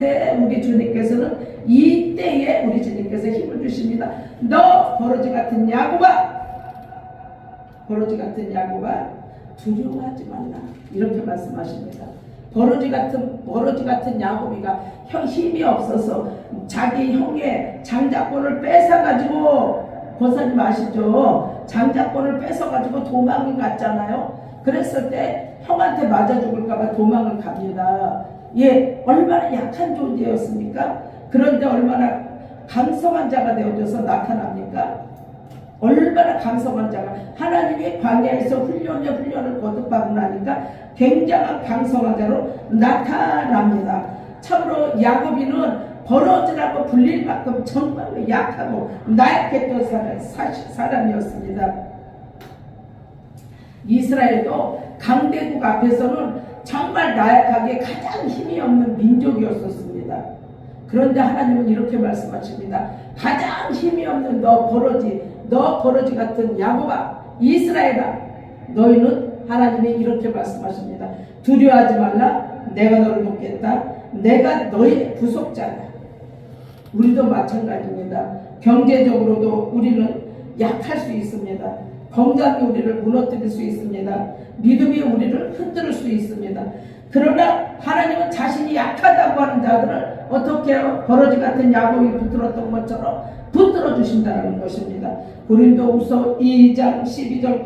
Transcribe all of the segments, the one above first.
우리 주님께서는 이때에 우리 주님께서 힘을 주십니다. 너 버러지 같은 야곱아, 버러지 같은 야곱아, 두려워하지 말라, 이렇게 말씀하십니다. 버러지 같은 야곱이가 힘이 없어서 자기 형의 장자권을 뺏어가지고, 권사님 아시죠? 장자권을 뺏어가지고 도망을 갔잖아요. 그랬을 때 형한테 맞아 죽을까봐 도망을 갑니다. 예, 얼마나 약한 존재였습니까? 그런데 얼마나 강성한 자가 되어져서 나타납니까? 얼마나 강성한 자가, 하나님이 광야에서 훈련을 거듭하고 나니까 굉장한 강성한 자로 나타납니다. 참으로 야곱이는 버러지라고 불릴 만큼 정말로 약하고 나약했던 사람이었습니다. 이스라엘도 강대국 앞에서는 정말 나약하게 가장 힘이 없는 민족이었었습니다. 그런데 하나님은 이렇게 말씀하십니다. 가장 힘이 없는 너 버러지 같은 야곱아, 이스라엘아, 너희는, 하나님이 이렇게 말씀하십니다. 두려워하지 말라, 내가 너를 돕겠다. 내가 너의 구속자다. 우리도 마찬가지입니다. 경제적으로도 우리는 약할 수 있습니다. 건강이 우리를 무너뜨릴 수 있습니다. 믿음이 우리를 흔들 수 있습니다. 그러나 하나님은 자신이 약하다고 하는 자들을 어떻게 해요? 버러지 같은 야곱이 붙들었던 것처럼 붙들어 주신다는 것입니다. 고린도후서 2장 12장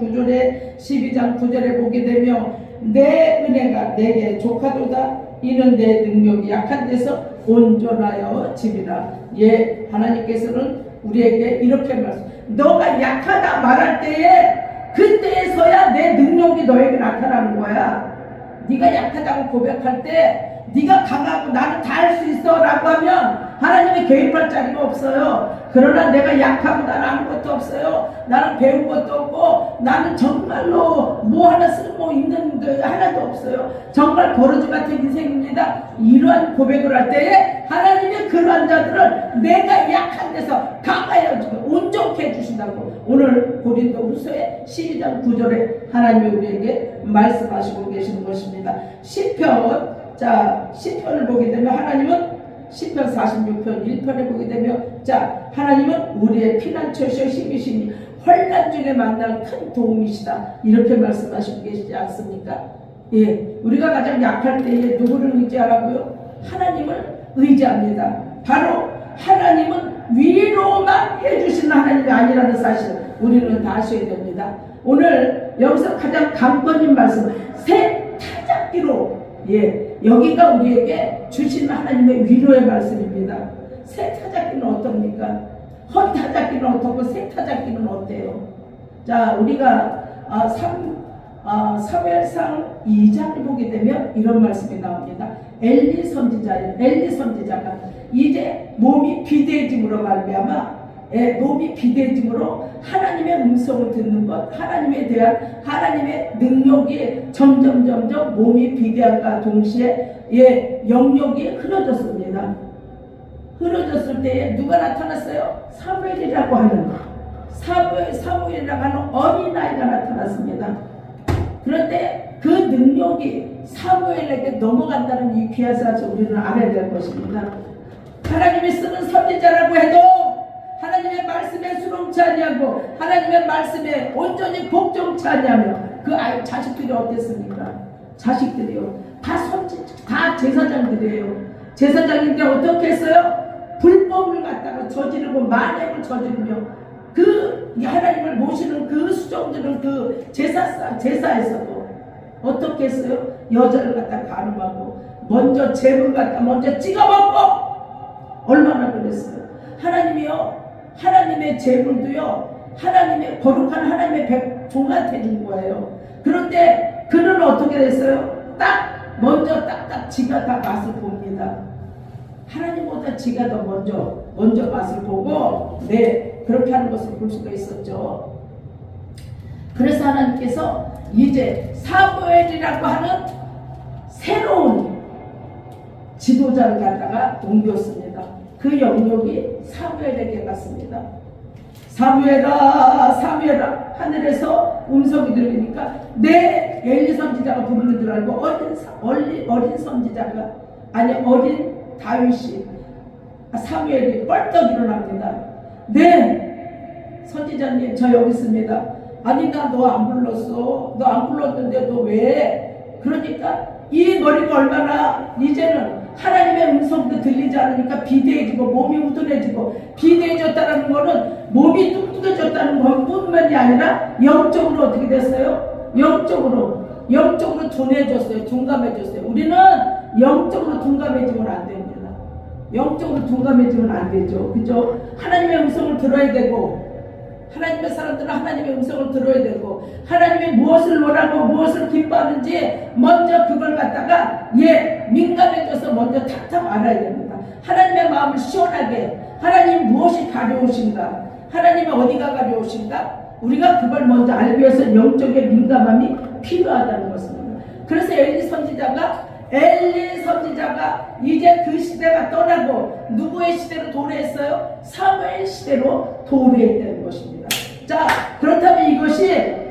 9절에 보게 되면 내 은혜가 내게 족하도다. 이는 내 능력이 약한 데서 온전하여 집이라. 예, 하나님께서는 우리에게 이렇게 너가 약하다 말할 때에, 그때에서야 내 능력이 너에게 나타나는 거야. 네가 약하다고 고백할 때, 네가 강하고 나는 다 할 수 있어 라고 하면 하나님이 개입할 자리가 없어요. 그러나 내가 약하고 나는 아무것도 없어요, 나는 배운 것도 없고, 나는 정말로 뭐 하나 쓸모 있는 게 하나도 없어요, 정말 버러지 같은 인생입니다, 이러한 고백을 할 때에 하나님이 그러한 자들을 내가 약한 데서 강하여 주고 온전케 해주신다고 오늘 고린도후서의 12장 9절에 하나님이 우리에게 말씀하시고 계시는 것입니다. 시편을 보게 되면 하나님은 시편 46편 1편에 보게 되면, 하나님은 우리의 피난처시여 힘이시니 환난 중에 만날 큰 도움이시다, 이렇게 말씀하시고 계시지 않습니까? 예, 우리가 가장 약할 때에 누구를 의지하라고요? 하나님을 의지합니다. 바로 하나님은 위로만 해주시는 하나님이 아니라는 사실을 우리는 다 아셔야 됩니다. 오늘 여기서 가장 강권인 말씀, 새 타작기로, 예, 여기가 우리에게 주시는 하나님의 위로의 말씀입니다. 새 타작기는 어떻습니까? 헌 타작기는 어떻고 새 타작기는 어때요? 자, 우리가 사무엘상 2장을 보게 되면 이런 말씀이 나옵니다. 엘리 선지자가 이제 몸이 비대해짐으로 말미암아, 몸이 비대해짐으로 하나님의 음성을 듣는 것, 하나님에 대한 하나님의 능력이 점점 몸이 비대함과 동시에, 예, 영역이 흐려졌습니다. 흐려졌을 때에 누가 나타났어요? 사무엘이라고 하는 어린아이가 나타났습니다. 그런데 그 능력이 사무엘에게 넘어간다는 이 귀한 사실 우리는 알아야 될 것입니다. 하나님이 쓰는 선지자라고 해도 하나님의 말씀에 수렁치 아니하고 하나님의 말씀에 온전히 복종치 아니하며 그 자식들이 어땠습니까? 자식들이요, 다 제사장들이에요. 제사장인데 어떻게 했어요? 불법을 갖다가 저지르고 만행을 저지르며 그 하나님을 모시는 그 수종들은 그 제사에서도 어떻게 했어요? 여자를 갖다 가늠하고 먼저 재물 갖다 먼저 찍어먹고 얼마나 그랬어요? 하나님의 재물도요, 하나님의 거룩한 하나님의 백종한테 준 거예요. 그런데 그는 어떻게 됐어요? 먼저 지가 다 맛을 봅니다. 하나님보다 지가 더 먼저 맛을 보고, 네, 그렇게 하는 것을 볼 수가 있었죠. 그래서 하나님께서 이제 사무엘이라고 하는 새로운 지도자를 갖다가 옮겼습니다. 그 영역이 사무엘에게 갔습니다. 사무엘아 하늘에서 음성이 들리니까 엘리 선지자가 부르는 줄 알고 어린 선지자가, 아니 어린 다윗이 사무엘이 뻘떡 일어납니다. 네, 선지자님 저 여기 있습니다. 아니 나 너 안 불렀어. 너 안 불렀는데 너 왜? 그러니까 이 머리가 얼마나 이제는 하나님의 음성도 들리지 않으니까 비대해지고 몸이 우둔해지고, 비대해졌다는 거는 몸이 뚱뚱해졌다는 것뿐만이 아니라 영적으로 어떻게 됐어요? 영적으로 둔해졌어요. 둔감해졌어요. 우리는 영적으로 둔감해지면 안 됩니다. 영적으로 둔감해지면 안 되죠. 그죠? 하나님의 음성을 들어야 되고, 하나님의 사람들은 하나님의 음성을 들어야 되고, 하나님이 무엇을 원하고 무엇을 기뻐하는지 먼저 그걸 갖다가 민감해져서 먼저 탁탁 알아야 됩니다. 하나님의 마음을 시원하게, 하나님 무엇이 가져오신가, 하나님이 어디가 가져오신가, 우리가 그걸 먼저 알기 위해서 영적인 민감함이 필요하다는 것입니다. 그래서 엘리 선지자가 이제 그 시대가 떠나고 누구의 시대로 도래했어요? 사무엘 시대로 도래했다는 것입니다. 자, 그렇다면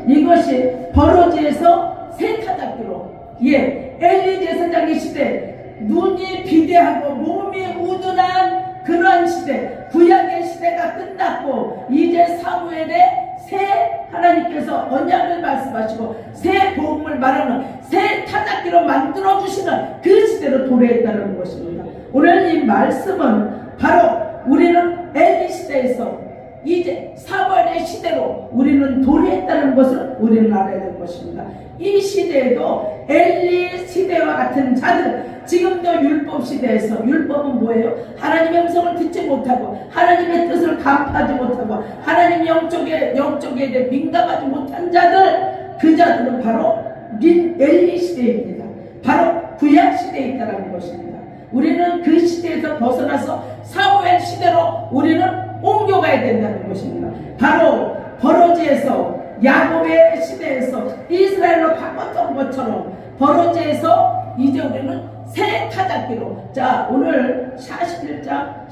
이것이 버로지에서 새 타작기로, 엘리 제사장의 시대, 눈이 비대하고 몸이 우둔한 그러한 시대, 구약의 시대가 끝났고 이제 사무엘의 새 하나님께서 언약을 말씀하시고 새 복음을 말하는 새 타작기로 만들어주시는 그 시대로 도래했다는 것입니다. 오늘 이 말씀은 바로 우리는 엘리 시대에서 이제 사무엘의 시대로 우리는 도래했다는 것을 우리는 알아야 될 것입니다. 이 시대에도 엘리 시대와 같은 자들, 지금도 율법 시대에서, 율법은 뭐예요? 하나님의 음성을 듣지 못하고 하나님의 뜻을 간파하지 못하고 하나님 영적에 대해 민감하지 못한 자들, 그 자들은 바로 엘리 시대입니다. 바로 구약 시대에 있다는 것입니다. 우리는 그 시대에서 벗어나서 사무엘 시대로 우리는 옮겨가야 된다는 것입니다. 바로 버로지에서, 야곱의 시대에서 이스라엘로 바꿨던 것처럼 버로지에서 이제 우리는 새 타작기로, 자 오늘 41장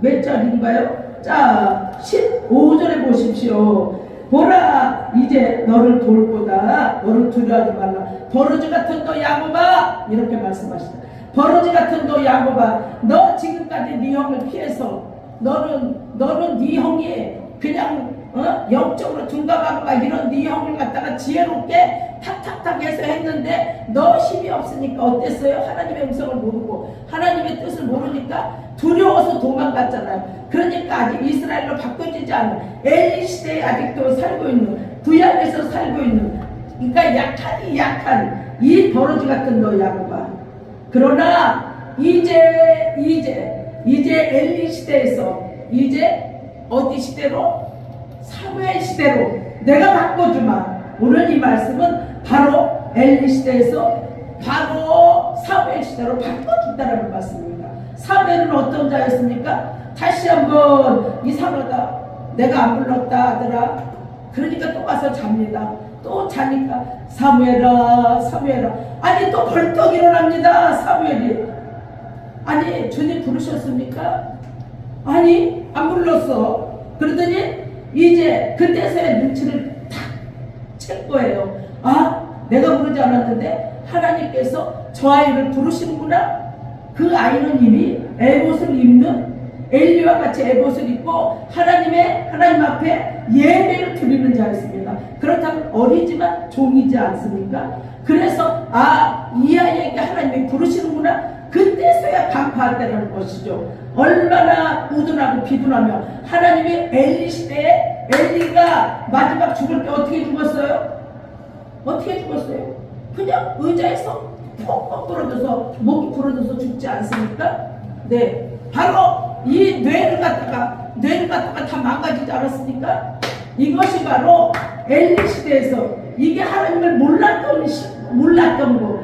몇 절인가요? 자 15절에 보십시오. 보라 이제 너를 돌보다, 너를 두려워하지 말라. 버로지 같은 너 야곱아, 이렇게 말씀하시다. 버로지 같은 너 야곱아, 너 지금까지 네 형을 피해서 너는 네 형이 그냥 영적으로 둔감하고 막 이런 네 형을 갖다가 지혜롭게 탁탁탁 해서 했는데 너 힘이 없으니까 어땠어요? 하나님의 음성을 모르고 하나님의 뜻을 모르니까 두려워서 도망갔잖아요. 그러니까 아직 이스라엘로 바꿔지지 않은 엘리 시대에 아직도 살고 있는, 구약에서 살고 있는, 그러니까 약한 이 버러지 같은 너 야곱아. 그러나 이제 엘리 시대에서 이제 어디 시대로? 사무엘 시대로 내가 바꿔주마. 오늘 이 말씀은 바로 엘리 시대에서 바로 사무엘 시대로 바꿔준다는 말씀입니다. 사무엘은 어떤 자였습니까? 다시 한번 이상하다, 내가 안 불렀다 아들아. 그러니까 또 가서 잡니다. 또 자니까 사무엘아 아니 또 벌떡 일어납니다. 사무엘이, 아니 주님 부르셨습니까? 아니 안 불렀어. 그러더니 이제 그때서야 눈치를 탁 챈 거예요. 아, 내가 부르지 않았는데 하나님께서 저 아이를 부르시는구나. 그 아이는 이미 에봇을 입는, 엘리와 같이 에봇을 입고 하나님 앞에 예배를 드리는 자였습니다. 그렇다면 어리지만 종이지 않습니까? 그래서 이 아이에게 하나님이 부르시는구나. 그때서야 간파한다는 것이죠. 얼마나 우둔하고 비둔하며 하나님이 엘리 시대에 엘리가 마지막 죽을 때 어떻게 죽었어요? 그냥 의자에서 푹푹 부러져서, 목이 부러져서 죽지 않습니까? 네, 바로 이 뇌를 갖다가 다 망가지지 않았습니까? 이것이 바로 엘리 시대에서, 이게 하나님을 몰랐던 거,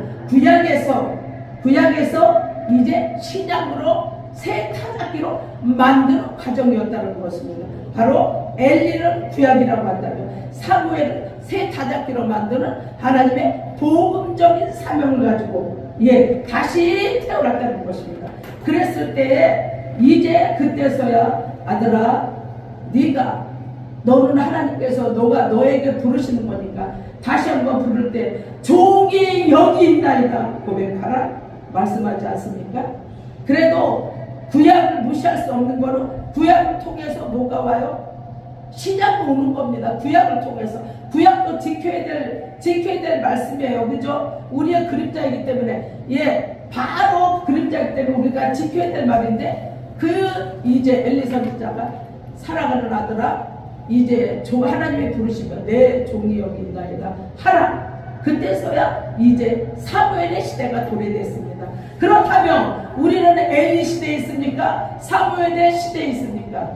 구약에서 이제 신약으로 새 타작기로 만드는 과정이었다는 것입니다. 바로 엘리는 구약이라고 한다면 사무엘은 새 타작기로 만드는 하나님의 복음적인 사명을 가지고 다시 태어났다는 것입니다. 그랬을 때에 이제 그때서야 아들아, 너는 하나님께서 너에게 부르시는 거니까 다시 한번 부를 때 종이 여기 있나이다 고백하라 말씀하지 않습니까? 그래도 구약을 무시할 수 없는 거는 구약을 통해서 뭐가 와요? 신약도 오는 겁니다. 구약을 통해서. 구약도 지켜야 될 말씀이에요. 그죠? 우리의 그림자이기 때문에. 예, 바로 그림자이기 때문에 우리가 지켜야 될 말인데, 이제 엘리사 선지자가 사랑하는 아들아, 이제 하나님이 부르시면 내 종이 여기 있나이다 하라. 그때서야 이제 사무엘의 시대가 도래됐습니다. 그렇다면 우리는 엘리 시대에 있습니까? 사무엘의 시대에 있습니까?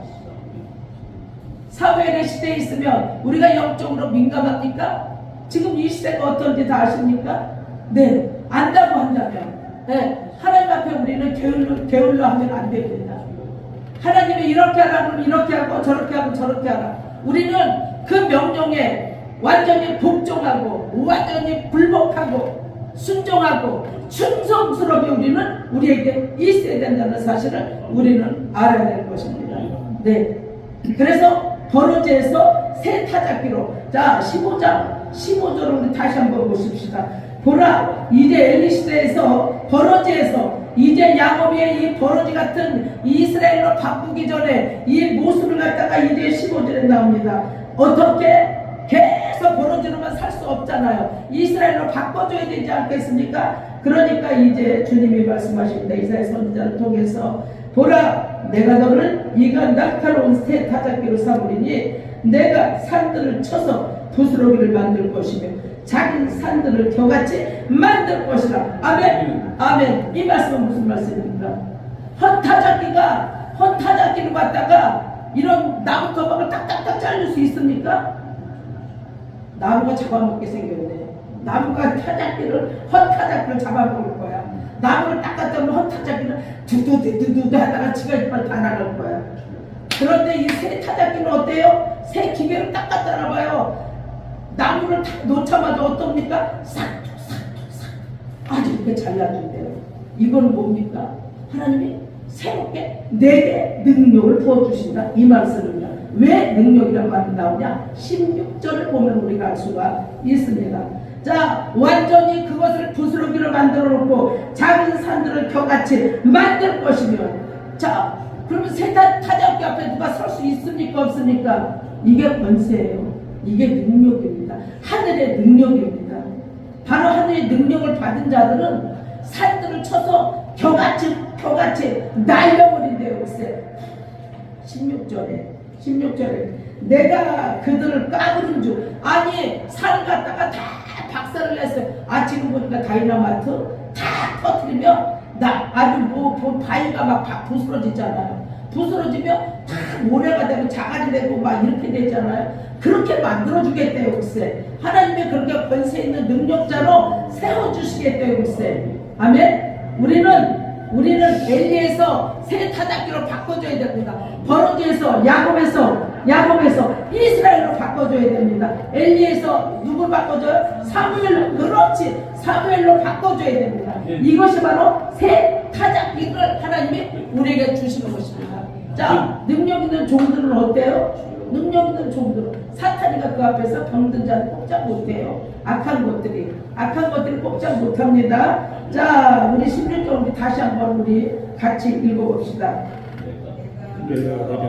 사무엘의 시대에 있으면 우리가 영적으로 민감합니까? 지금 이 시대가 어떤지 다 아십니까? 네, 안다고 한다면, 네, 하나님 앞에 우리는 게을러 하면 안 됩니다. 하나님이 이렇게 하라 그러면 이렇게 하고 저렇게 하고 저렇게 하라. 우리는 그 명령에 완전히 복종하고 완전히 불복하고 순종하고 충성스럽게 우리에게 있어야 된다는 사실을 우리는 알아야 될 것입니다. 네, 그래서 버러지에서 새 타작기로, 자 15절을 우리 다시 한번 보십시다. 보라, 이제 엘리 시대에서 버러지에서 이제 야곱의 이 버러지 같은 이스라엘로 바꾸기 전에 이 모습을 갖다가 이제 15절에 나옵니다. 어떻게? 계속 버러지로만 살 수 없잖아요. 이스라엘로 바꿔줘야 되지 않겠습니까? 그러니까 이제 주님이 말씀하십니다. 이사야 선지자를 통해서 보라, 내가 너를 이가 날카로운 새 타작기로 삼으리니 내가 산들을 쳐서 부스러기를 만들 것이며 작은 산들을 겨같이 만들 것이라. 아멘. 아멘. 이 말씀은 무슨 말씀입니까? 헛타작기를 갖다가 이런 나무 토막을 딱딱딱 자를 수 있습니까? 나무가 잡아먹게 생겼네. 나무가 헛타작기를 잡아먹을 거야. 나무를 딱 갖다 놓으면 헛타작기를 두두두두두 하다가 지가 이빨 다 나갈 거야. 그런데 이 새 타작기는 어때요? 새 기계를 딱 갖다 놔봐요. 나무를 탁 놓자마자 어떻습니까? 싹둑싹둑싹 아주 이렇게 잘라준대요. 이거는 뭡니까? 하나님이 새롭게 내게 능력을 부어주신다, 이 말씀입니다. 왜 능력이란 말이 나오냐? 16절을 보면 우리가 알 수가 있습니다. 자, 완전히 그것을 부스러기로 만들어 놓고 작은 산들을 겨같이 만들 것이면, 자, 그러면 새 타작기 앞에 누가 설 수 있습니까? 없습니까? 이게 권세예요. 이게 능력입니다. 하늘의 능력입니다. 바로 하늘의 능력을 받은 자들은 산들을 쳐서 겨같이 날려버린대요. 글쎄 16절에 내가 그들을 까부른 줄, 아니 산 갖다가 다 박살을 냈어요. 지금 보니까 다이나마이트 다 터뜨리면 아주 바위가 막 부스러지잖아요. 부스러지면 다 모래가 되고 자갈이 되고 막 이렇게 되잖아요. 그렇게 만들어주겠대요. 글쎄 하나님이 그렇게 권세 있는 능력자로 세워주시겠대요. 글쎄 아멘. 우리는 엘리에서 새 타작기로 바꿔줘야 됩니다. 버러지에서 야곱에서 이스라엘로 바꿔줘야 됩니다. 엘리에서 누굴 바꿔줘요? 사무엘로. 그렇지, 사무엘로 바꿔줘야 됩니다. 이것이 바로 새 타작기를 하나님이 우리에게 주시는 것입니다. 자, 능력 있는 종들은 어때요? 능력 있는 종들은 사탄이가 그 앞에서 병든 자를 꼼짝 못해요. 악한 것들이 꼼짝 못합니다. 자, 우리 16절 우리 다시 한번 우리 같이 읽어봅시다.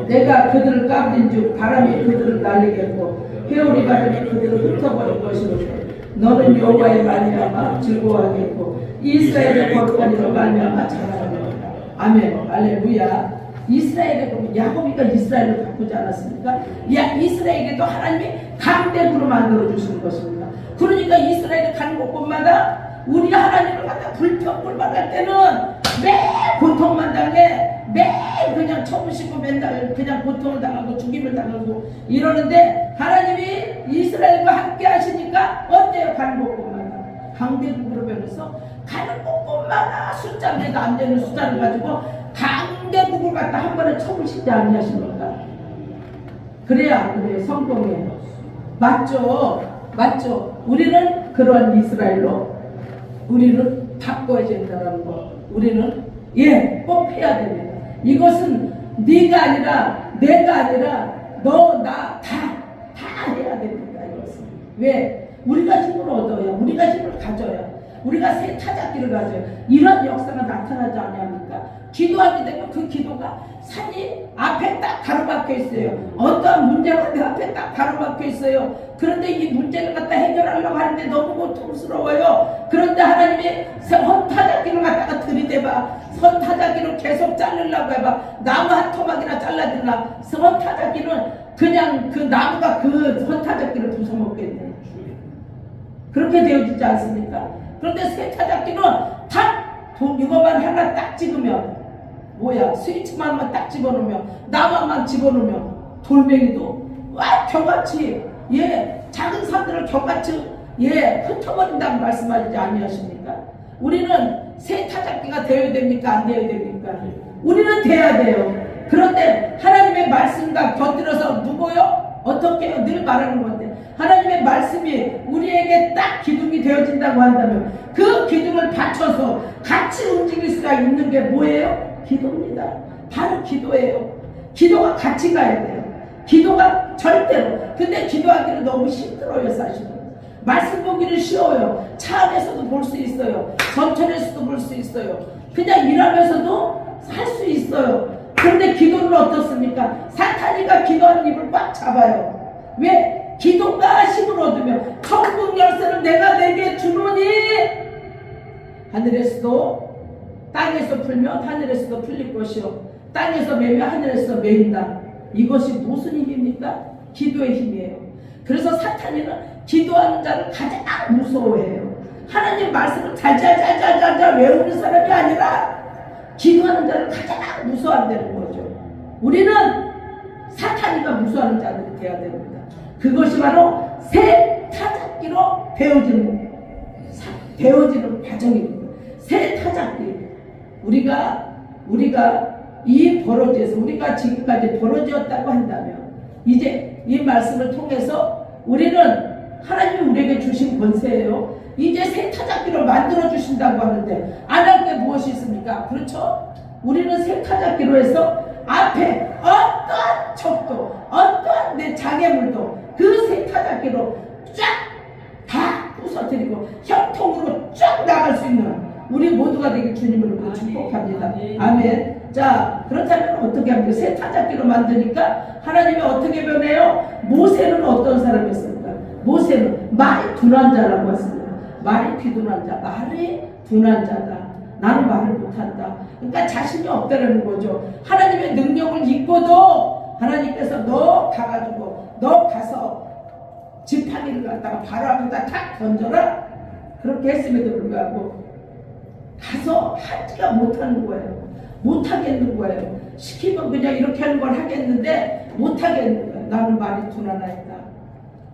내가 그들을 까부린 즉 바람이 그들을 날리겠고 회오리 바람이 그들을 흩어버릴 것이니 너는 여호와의 말미암아 즐거워하겠고 이스라엘의 거룩하니로 말미암아 자랑하리라. 아멘. 할렐루야. 이스라엘에 보면 야곱이가 이스라엘을 바꾸지 않았습니까? 이스라엘에게도 하나님이 강대국으로 만들어 주시는 것입니다. 그러니까 이스라엘에 가는 곳곳마다 우리 하나님을 갖다 불평불만할 때는 매일 고통만 당해, 매일 그냥 처음이고 맨날 그냥 고통을 당하고 죽임을 당하고 이러는데 하나님이 이스라엘과 함께 하시니까 어때요? 가는 곳곳마다 강대국으로 변해서 가는 곳곳마다 숫자가 안 되는 숫자를 가지고 강대국을 갖다 한 번에 쳐부시지 아니하십니까? 그래야 그래요. 성공해요. 맞죠? 우리는 그러한 이스라엘로 우리는 바꿔야 된다는 거. 우리는 꼭 해야 됩니다. 이것은 네가 아니라 내가 아니라 너, 나 다 해야 됩니다. 이것은 왜? 우리가 힘을 얻어야, 우리가 힘을 가져야. 우리가 새 타작기를 가져요. 이런 역사가 나타나지 않습니까? 기도하게 되면 그 기도가 산이 앞에 딱 가로막혀 있어요. 어떠한 문제가 내 앞에 딱 가로막혀 있어요. 그런데 이 문제를 갖다 해결하려고 하는데 너무 고통스러워요. 그런데 하나님이 헌타작기를 갖다가 들이대봐. 헌타작기를 계속 자르려고 해봐. 나무 한 토막이나 잘라들라. 헌타작기는 그냥 그 나무가 그 헌타작기를 부숴먹겠네. 그렇게 되어지지 않습니까? 그런데 새 타작기는 탁 이거만 하나 딱 찍으면 뭐야, 스위치만만 딱 집어넣으면, 나무만 집어넣으면 돌멩이도 와 경같이 작은 산들을 경같이 흩어버린다는 말씀하시지 아니하십니까? 우리는 새 타작기가 되어야 됩니까? 안 되어야 됩니까? 우리는 돼야 돼요. 그런데 하나님의 말씀과 곁들여서 누구요? 어떻게 해요? 늘 말하는 건데 하나님의 말씀이 우리에게 딱 기둥이 되어진다고 한다면 그 기둥을 받쳐서 같이 움직일 수가 있는 게 뭐예요? 기도입니다. 바로 기도예요. 기도가 같이 가야 돼요. 기도가 절대로. 근데 기도하기는 너무 힘들어요, 사실은. 말씀 보기는 쉬워요. 차 안에서도 볼 수 있어요. 전철에서도 볼 수 있어요. 그냥 일하면서도 할 수 있어요. 그런데 기도는 어떻습니까? 사탄이가 기도하는 입을 꽉 잡아요. 왜? 기도가 힘을 얻으면 천국 열쇠는 내가 내게 주노니 하늘에서도 땅에서 풀면 하늘에서도 풀릴 것이요 땅에서 매면 하늘에서 매인다. 이것이 무슨 힘입니까? 기도의 힘이에요. 그래서 사탄이는 기도하는 자를 가장 무서워해요. 하나님 말씀을 잘 외우는 사람이 아니라 기도하는 자를 가장 무서워한다는 거죠. 우리는 사탄이가 무서워하는 자들이 되어야 됩니다. 그것이 바로 새 타작기로 되어지는 과정입니다. 새 타작기. 우리가 이 버러지에서 우리가 지금까지 버러지였다고 한다면 이제 이 말씀을 통해서 우리는 하나님이 우리에게 주신 권세예요. 이제 새 타작기로 만들어 주신다고 하는데 안 할 게 무엇이 있습니까? 그렇죠? 우리는 새 타작기로 해서 앞에 어떠한 적도 어떠한 내 장애물도 그 새 타작기로 쫙 다 부서뜨리고 형통으로 쫙 나갈 수 있는 우리 모두가 되게 주님으로 축복합니다. 아멘. 자, 그렇다면 어떻게 합니까? 새 타작기로 만드니까 하나님이 어떻게 변해요? 모세는 어떤 사람이었습니까? 모세는 말이 둔한 자라고 했습니다. 말이 비둔한 자, 말이 둔한 자다. 나는 말을 못한다. 그러니까 자신이 없다는 거죠. 하나님의 능력을 잊고도 하나님께서 너 가서 지팡이를 갖다가 바로 앞에다 탁 던져라. 그렇게 했음에도 불구하고 가서 하지가 못하는 거예요. 못하겠는 거예요. 시키면 그냥 이렇게 하는 걸 하겠는데 못하겠는 거예요. 나는 말이 둔하나이다.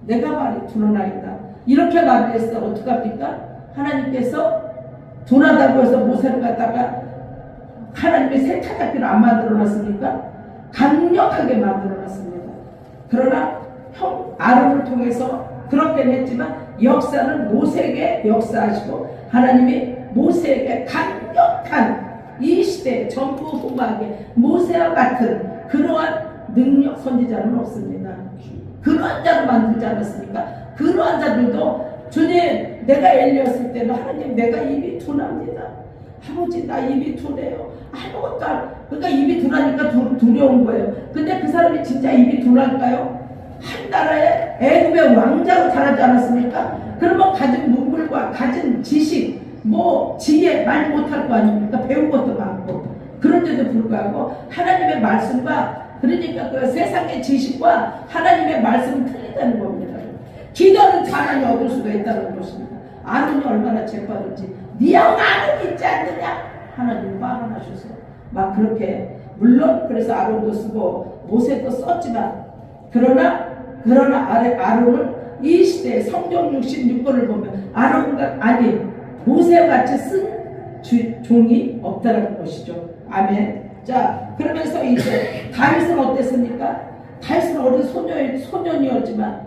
내가 말이 둔하나이다. 이렇게 말했어. 어떡합니까? 하나님께서 둔하다고 해서 모세를 갖다가 하나님의 새 타작기를 안 만들어놨습니까? 강력하게 만들어놨습니다. 그러나 아론을 통해서 그렇게는 했지만 역사는 모세에게 역사하시고 하나님이 모세에게 강력한 이 시대 전부후무하게 모세와 같은 그러한 능력 선지자는 없습니다. 그러한 자를 만들지 않았습니까? 그러한 자들도 주님 내가 엘리였을 때는 하나님 내가 입이 둔합니다. 아버지 나 입이 둔해요. 아무것도 그러니까 입이 둔하니까 두려운 거예요. 근데 그 사람이 진짜 입이 둔할까요? 한 나라의 애굽의 왕자로 자라지 않았습니까? 그러면 가진 문물과 가진 지식 지혜 많이 못할 거 아닙니까? 배운 것도 많고. 그런데도 불구하고 하나님의 말씀과 그러니까 그 세상의 지식과 하나님의 말씀은 틀리다는 겁니다. 기도는 가난이 얻을 수가 있다는 것입니다. 아론이 얼마나 재빠른지 네 형 아론 있지 않느냐? 하나님 말하셔서 막 그렇게 물론 그래서 아론도 쓰고 모세도 썼지만 그러나 아론은 이 시대에 성경 66권을 보면 아론과 모세와 같이 쓴 종이 없다는 것이죠. 아멘. 자, 그러면서 이제 다윗은 어땠습니까? 다윗은 어린 소년이었지만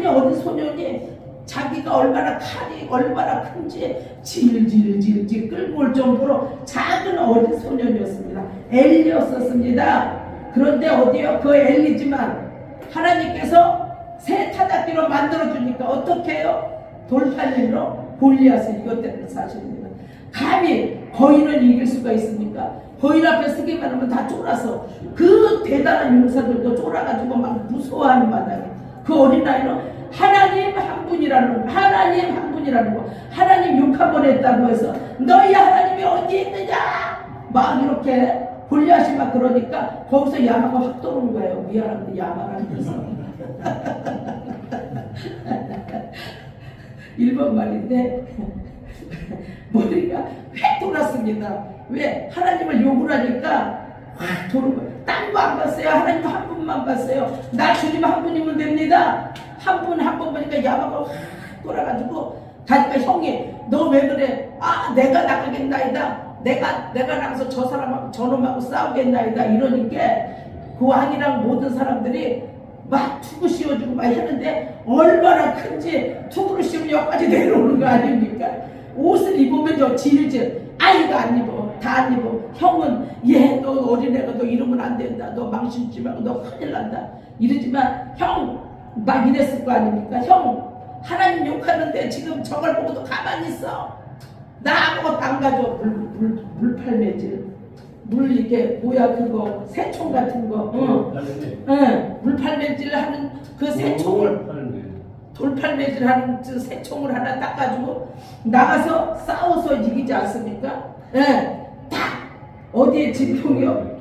어린 소년이 자기가 칼이 얼마나 큰지 질질질질 끌고 올 정도로 작은 어린 소년이었습니다. 엘리였었습니다. 그런데 어디요? 그 엘리지만 하나님께서 새 타작기로 만들어주니까 어떻게 해요? 돌판으로 골리앗을 이겼다는 사실입니다. 감히 거인을 이길 수가 있습니까? 거인 앞에 서기만 하면 다 쫄아서 그 대단한 용사들도 쫄아가지고 막 무서워하는 마당에 그 어린아이는 하나님 한 분이라는 거 하나님 욕 한 번 했다고 해서 너희 하나님이 어디 있느냐 막 이렇게 골리앗이 막 그러니까 거기서 야마가 확 떠오른 거예요. 미안한데 야마라는 데서 일본 말인데 머리가 획 돌았습니다. 왜? 하나님을 욕을 하니까 확 도는 거예요. 딴 거 안 봤어요. 하나님 한 분만 봤어요. 나 주님 한 분이면 됩니다. 한 번 보니까 야마가 확 돌아가지고 가니까 형이 너 왜 그래? 아 내가 나가겠나이다. 내가 나가서 저 사람하고 저놈하고 싸우겠나이다. 이러니까 그 왕이랑 모든 사람들이 막 투구 씌워주고 막 하는데 얼마나 큰지 투구를 씌우면 여기까지 내려오는 거 아닙니까? 옷을 입으면 저 질질 이거 안 입어 다 안 입어 형은 너 어린애가 너 이러면 안 된다 너 망신지 말고 너 큰일 난다 이러지만 형 막 이랬을 거 아닙니까? 형 하나님 욕하는데 지금 저걸 보고도 가만히 있어 나 아무것도 안 가져 물팔매질 물 이게 뭐야 그거 새총 같은 거 물팔매질 하는 그 새총을 돌팔매질 하는 그 새총을 하나 닦아주고 나가서 싸워서 이기지 않습니까? 딱 어디에 진통이요?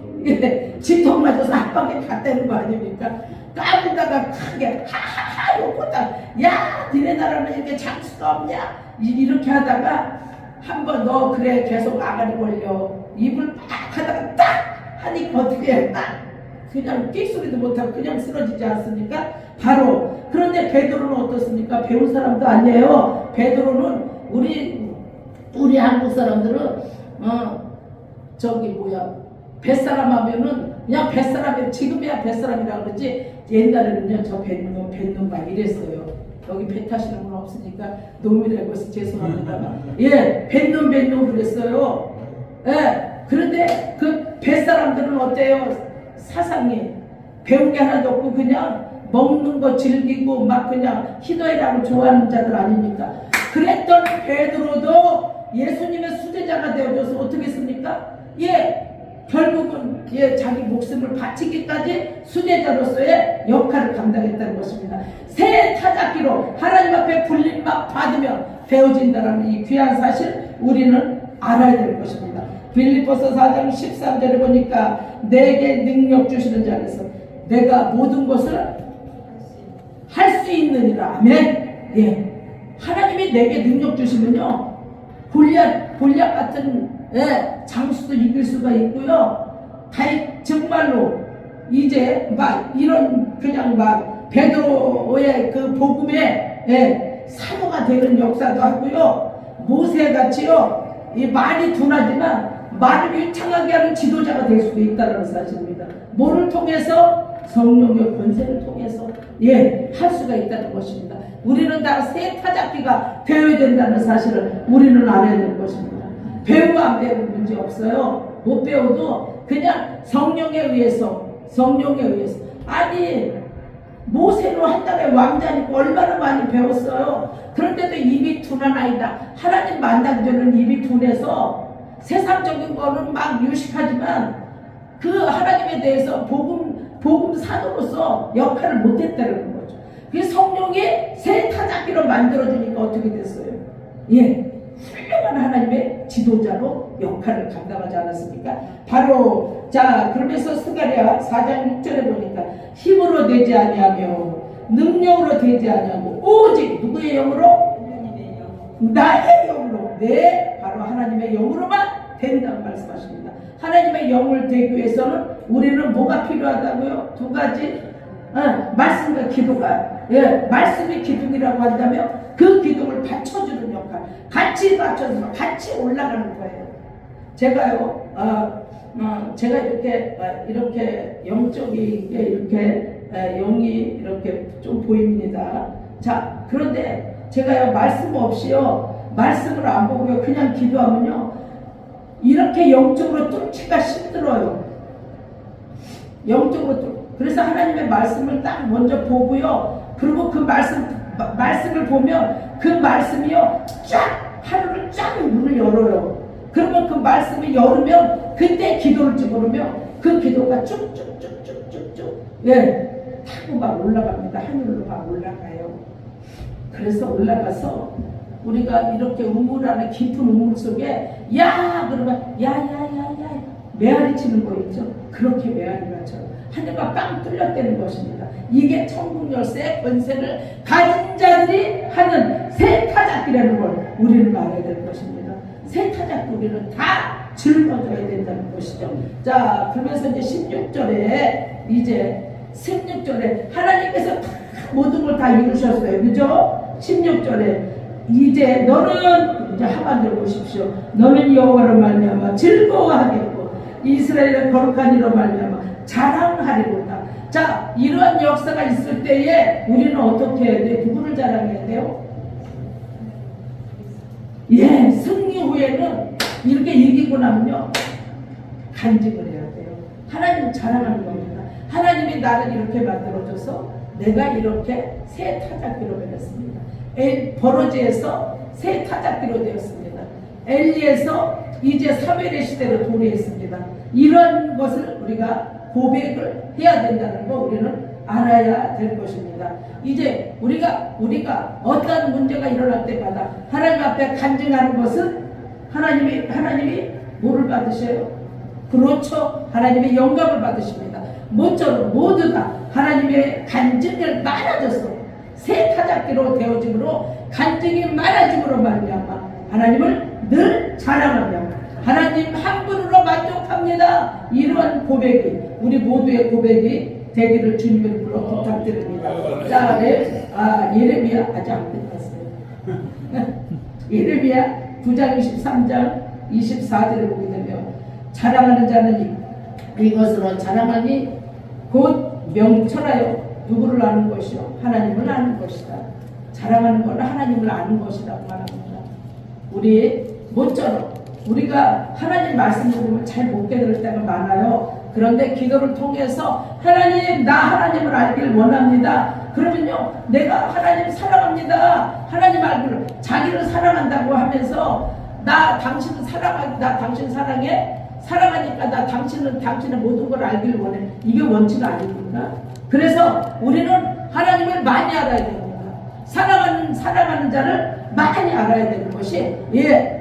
진통 맞아서 한 방에 갔다는 거 아닙니까? 까불다가 크게 하하하 욕보다 야 니네 나라는 이렇게 장수가 없냐 이렇게 하다가 한번 너 그래 계속 아가리 걸려 입을 팍 하다가 딱 하니까 어떻게 해? 딱 그냥 끽소리도 못하고 그냥 쓰러지지 않습니까? 바로 그런데 베드로는 어떻습니까? 배운 사람도 아니에요. 베드로는 우리 한국 사람들은 저기 뭐야 뱃사람 하면은 그냥 뱃사람이 지금이야 뱃사람이라 그러지 옛날에는요 저 뱃놈 막 이랬어요. 여기 배 타시는 분 없으니까 놈이라고 해서 죄송합니다만 뱃놈 그랬어요. 그런데 그 뱃사람들은 어때요? 사상이 배운 게 하나도 없고 그냥 먹는 거 즐기고 막 그냥 희도애락을 좋아하는 자들 아닙니까? 그랬던 베드로도 예수님의 수제자가 되어줘서 어떻게 했습니까? 결국은 자기 목숨을 바치기까지 수제자로서의 역할을 감당했다는 것입니다. 새 타작기로 하나님 앞에 불림막 받으며 배워진다는 이 귀한 사실 우리는 알아야 될 것입니다. 빌립보서 4장 13절에 보니까 내게 능력 주시는 자에서 내가 모든 것을 할 수 있느니라. 아멘. 하나님이 내게 능력 주시면요 골리앗 같은 장수도 이길 수가 있고요. 정말로 이제 막 이런 그냥 막 베드로의 그 복음에 사도가 되는 역사도 하고요. 모세같이요 이 말이 둔하지만 말을 유창하게 하는 지도자가 될 수도 있다는 사실입니다. 뭐를 통해서? 성령의 권세를 통해서 할 수가 있다는 것입니다. 우리는 다 새 타작기가 되어야 된다는 사실을 우리는 알아야 될 것입니다. 배우고 안 배우는 문제 없어요. 못 배워도 그냥 성령에 의해서 아니 모세로 한 달에 왕자니까 얼마나 많이 배웠어요. 그런데도 입이 둔한 아이다. 하나님 만나기 전에는 입이 둔해서 세상적인 거는 막 유식하지만 그 하나님에 대해서 복음 사도로서 역할을 못했다는 거죠. 그 성령이 새 타작기로 만들어주니까 어떻게 됐어요? 훌륭한 하나님의 지도자로 역할을 감당하지 않았습니까? 바로 그러면서 스가랴 4장 6절에 보니까 힘으로 되지 아니하며 능력으로 되지 아니하고 오직 누구의 영으로? 나의 영으로 바로 하나님의 영으로만 된다고 말씀하십니다. 하나님의 영을 되기 위해서는 우리는 뭐가 필요하다고요? 두 가지 말씀과 기도가 말씀이 기둥이라고 한다면 그 기둥을 받쳐주는 역할 같이 받쳐서 같이 올라가는 거예요. 제가요 제가 이렇게 영적인 게 이렇게 영이 이렇게 좀 보입니다. 그런데 제가요 말씀 없이요 말씀을 안 보고요 그냥 기도하면요 이렇게 영적으로 뚫기가 힘들어요. 영적으로 그래서 하나님의 말씀을 딱 먼저 보고요. 그리고 그 말씀 말씀을 보면 그 말씀이요 쫙 하루를 쫙 문을 열어요. 그러면 그 말씀이 열으면 그때 기도를 집어넣으면 그 기도가 쭉쭉쭉쭉쭉쭉 타고 막 올라갑니다. 하늘로 막 올라가요. 그래서 올라가서 우리가 이렇게 우물 안에 깊은 우물 속에 야 그러면 야야야야 메아리 치는 거 있죠. 그렇게 메아리가 쳐요. 하늘과 빵 뚫렸다는 것입니다. 이게 천국 열쇠의 권세를 가진 자들이 하는 새 타작기라는 걸 우리는 알아야 될 것입니다. 새 타작기 우리는 다 짊어져야 된다는 것이죠. 자, 그러면서 이제 16절에 하나님께서 다 모든 걸 다 이루셨어요. 그죠? 16절에 이제 너는 이제 하반절 보십시오. 너는 여호와로 말미암아 즐거워하겠고 이스라엘의 거룩한 이로 말미암아 자랑하리로다. 자, 이러한 역사가 있을 때에 우리는 어떻게 해야 돼요? 누구를 자랑해야 돼요? 예, 승리 후에는 이렇게 이기고 나면요 간증을 해야 돼요. 하나님 자랑하는 겁니다. 하나님이 나를 이렇게 만들어줘서 내가 이렇게 새 타작기로 변했습니다. 버로지에서 새 타작기로 되었습니다. 엘리에서 이제 사무엘의 시대로 도래했습니다. 이런 것을 우리가 고백을 해야 된다는 거 우리는 알아야 될 것입니다. 이제 우리가 어떤 문제가 일어날 때마다 하나님 앞에 간증하는 것은 하나님이 뭐를 받으셔요? 그렇죠. 하나님의 영광을 받으십니다. 모쪼록 모두 다 하나님의 간증을 많아져서 새 타작기로 되어짐으로 간증이 많아짐으로 말미암아 하나님을 늘 자랑하며 하나님 한 분으로 만족합니다. 이러한 고백이 우리 모두의 고백이 되기를 주님의 불러 부탁드립니다. 자, 예레미야 아직 안 끝났어요. 예레미야 9장 23장 24절을 보게 되면 자랑하는 자는 이것으로 자랑하니 곧 명철하여 누구를 아는 것이요 하나님을 아는 것이다. 자랑하는 것은 하나님을 아는 것이라고 말합니다. 우리 모쪼록 우리가 하나님 말씀을 보면 잘 못 깨달을 때가 많아요. 그런데 기도를 통해서 하나님 나 하나님을 알길 원합니다. 그러면요 내가 하나님 사랑합니다. 하나님 알기를 자기를 사랑한다고 하면서 나 당신을 사랑한다. 나 당신 사랑해. 사랑하니까 나 당신의 모든 걸 알길 원해. 이게 원칙 아닙니까? 그래서 우리는 하나님을 많이 알아야 됩니다. 사랑하는 자를 많이 알아야 되는 것이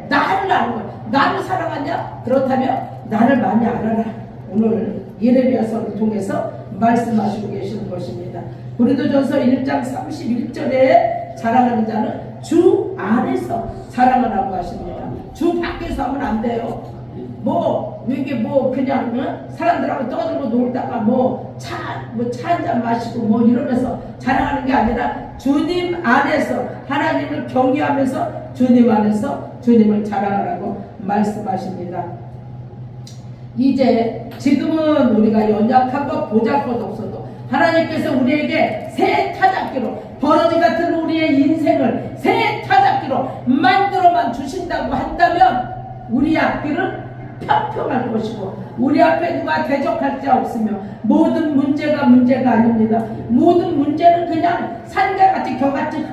나를 아는 거예요. 나를 사랑하냐? 그렇다면 나를 많이 알아라. 오늘 예레미야서를 통해서 말씀하시고 계시는 것입니다. 고린도전서 1장 31절에 자랑하는 자는 주 안에서 자랑하라고 하십니다. 주 밖에서 하면 안 돼요. 그냥 사람들하고 떠들고 놀다가 차 한잔 마시고 이러면서 자랑하는 게 아니라 주님 안에서 하나님을 경외하면서 주님 안에서 주님을 자랑하라고 말씀하십니다. 이제 지금은 우리가 연약하고 보잘것없어도 하나님께서 우리에게 새 타작기로 버러지 같은 우리의 인생을 새 타작기로 만들어만 주신다고 한다면 우리 앞길은 평평할 것이고 우리 앞에 누가 대적할 자 없으며 모든 문제가 아닙니다. 모든 문제는 그냥 산과 같이 겨같이